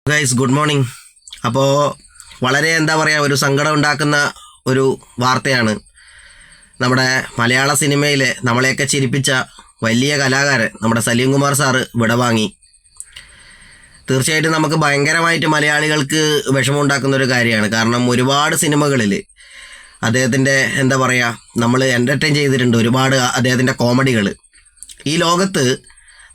Guys good morning. അപ്പോൾ വളരെ എന്താ പറയുക, ഒരു സങ്കടം ഉണ്ടാക്കുന്ന ഒരു വാർത്തയാണ്. നമ്മുടെ മലയാള സിനിമയിൽ നമ്മളെയൊക്കെ ചിരിപ്പിച്ച വലിയ കലാകാരൻ നമ്മുടെ സലീം കുമാർ സാറ് വിടവാങ്ങി. തീർച്ചയായിട്ടും നമുക്ക് ഭയങ്കരമായിട്ട് മലയാളികൾക്ക് വിഷമമുണ്ടാക്കുന്ന ഒരു കാര്യമാണ്. കാരണം ഒരുപാട് സിനിമകളിൽ അദ്ദേഹത്തിൻ്റെ എന്താ പറയുക, നമ്മൾ എൻ്റർടൈൻ ചെയ്തിട്ടുണ്ട് ഒരുപാട് അദ്ദേഹത്തിൻ്റെ കോമഡികൾ. ഈ ലോകത്ത്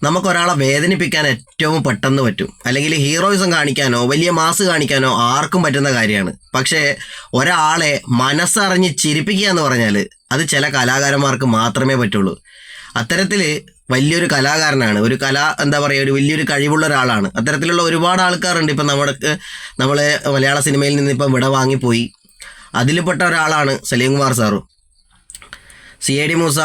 നമുക്കൊരാളെ വേദനിപ്പിക്കാൻ ഏറ്റവും പെട്ടെന്ന് പറ്റും, അല്ലെങ്കിൽ ഹീറോയിസം കാണിക്കാനോ വലിയ മാസ് കാണിക്കാനോ ആർക്കും പറ്റുന്ന കാര്യമാണ്. പക്ഷേ ഒരാളെ മനസ്സറിഞ്ഞ് ചിരിപ്പിക്കുക എന്ന് പറഞ്ഞാൽ അത് ചില കലാകാരന്മാർക്ക് മാത്രമേ പറ്റുള്ളൂ. അത്തരത്തിൽ വലിയൊരു കലാകാരനാണ്, ഒരു എന്താ പറയുക, ഒരു വലിയൊരു കഴിവുള്ള ഒരാളാണ്. അത്തരത്തിലുള്ള ഒരുപാട് ആൾക്കാരുണ്ട്. ഇപ്പം നമ്മൾ മലയാള സിനിമയിൽ നിന്ന് ഇപ്പം വിട വാങ്ങിപ്പോയി. അതിൽപ്പെട്ട ഒരാളാണ് സലീം കുമാർ സാറും. CID മൂസ,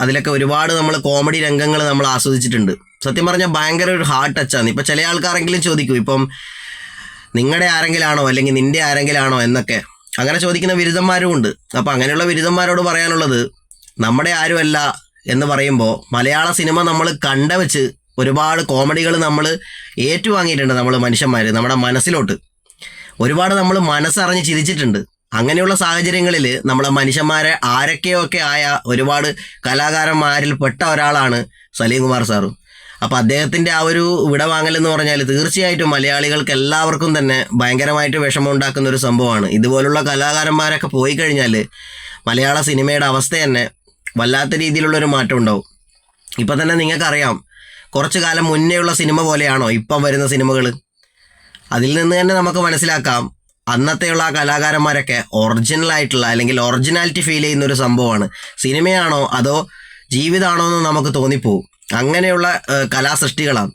അതിലൊക്കെ ഒരുപാട് നമ്മൾ കോമഡി രംഗങ്ങൾ നമ്മൾ ആസ്വദിച്ചിട്ടുണ്ട്. സത്യം പറഞ്ഞാൽ ഭയങ്കര ഒരു ഹാർട്ട് ടച്ചാണ്. ഇപ്പം ചില ആൾക്കാരെങ്കിലും ചോദിക്കും, ഇപ്പം നിങ്ങളുടെ ആരെങ്കിലാണോ അല്ലെങ്കിൽ നിൻ്റെ ആരെങ്കിലാണോ എന്നൊക്കെ അങ്ങനെ ചോദിക്കുന്ന ബിരുദന്മാരും ഉണ്ട്. അപ്പോൾ അങ്ങനെയുള്ള ബിരുദന്മാരോട് പറയാനുള്ളത്, നമ്മുടെ ആരുമല്ല എന്ന് പറയുമ്പോൾ മലയാള സിനിമ നമ്മൾ കണ്ടുവച്ച് ഒരുപാട് കോമഡികൾ നമ്മൾ ഏറ്റുവാങ്ങിയിട്ടുണ്ട്. നമ്മൾ മനുഷ്യന്മാർ നമ്മുടെ മനസ്സിലോട്ട് ഒരുപാട് നമ്മൾ മനസ്സറിഞ്ഞ് ചിരിച്ചിട്ടുണ്ട്. അങ്ങനെയുള്ള സാഹചര്യങ്ങളിൽ നമ്മളെ മനുഷ്യന്മാരെ ആരൊക്കെയൊക്കെ ആയ ഒരുപാട് കലാകാരന്മാരിൽ പെട്ട ഒരാളാണ് സലീം കുമാർ സാറും. അപ്പോൾ അദ്ദേഹത്തിൻ്റെ ആ ഒരു വിടവാങ്ങലെന്ന് പറഞ്ഞാൽ തീർച്ചയായിട്ടും മലയാളികൾക്ക് എല്ലാവർക്കും തന്നെ ഭയങ്കരമായിട്ട് വിഷമമുണ്ടാക്കുന്ന ഒരു സംഭവമാണ്. ഇതുപോലുള്ള കലാകാരന്മാരൊക്കെ പോയി കഴിഞ്ഞാൽ മലയാള സിനിമയുടെ അവസ്ഥ തന്നെ വല്ലാത്ത രീതിയിലുള്ളൊരു മാറ്റം ഉണ്ടാവും. ഇപ്പം തന്നെ നിങ്ങൾക്കറിയാം, കുറച്ചു കാലം മുന്നേയുള്ള സിനിമ പോലെയാണോ ഇപ്പം വരുന്ന സിനിമകൾ? അതിൽ നിന്ന് തന്നെ നമുക്ക് മനസ്സിലാക്കാം, അന്നത്തെയുള്ള ആ കലാകാരന്മാരൊക്കെ ഒറിജിനലായിട്ടുള്ള അല്ലെങ്കിൽ ഒറിജിനാലിറ്റി ഫീൽ ചെയ്യുന്ന ഒരു സംഭവമാണ്. സിനിമയാണോ അതോ ജീവിതമാണോ എന്ന് നമുക്ക് തോന്നിപ്പോവും. അങ്ങനെയുള്ള കലാസൃഷ്ടികളാണ്.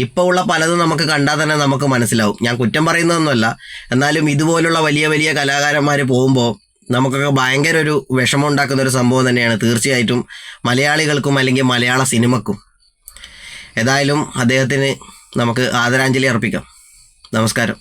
ഇപ്പോൾ ഉള്ള പലതും നമുക്ക് കണ്ടാൽ തന്നെ നമുക്ക് മനസ്സിലാവും. ഞാൻ കുറ്റം പറയുന്നതൊന്നുമല്ല, എന്നാലും ഇതുപോലുള്ള വലിയ വലിയ കലാകാരന്മാർ പോകുമ്പോൾ നമുക്കൊക്കെ ഭയങ്കര ഒരു വിഷമം ഉണ്ടാക്കുന്ന ഒരു സംഭവം തന്നെയാണ് തീർച്ചയായിട്ടും മലയാളികൾക്കും അല്ലെങ്കിൽ മലയാള സിനിമക്കും. ഏതായാലും അദ്ദേഹത്തിന് നമുക്ക് ആദരാഞ്ജലി അർപ്പിക്കാം. നമസ്കാരം.